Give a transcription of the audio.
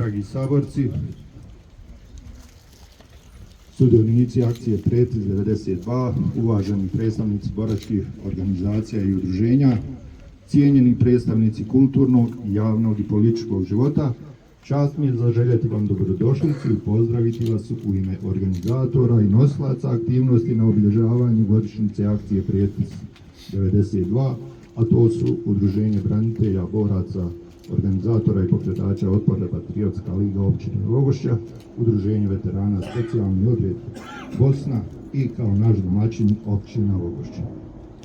Dragi saborci, sudionici akcije Pretpis 92, uvaženi predstavnici boračkih organizacija i udruženja, cijenjeni predstavnici kulturnog, javnog i političkog života, čast mi je zaželjeti vam dobrodošlicu i pozdraviti vas u ime organizatora i nosilaca aktivnosti na obilježavanju godišnjice akcije Pretpis 92, a to su Udruženje branitelja, boraca, organizatora i pokretača Otpora Patriotska liga općine Vogošća, Udruženje veterana Specijalni odred Bosna i kao naš domaćin općina Vogošća.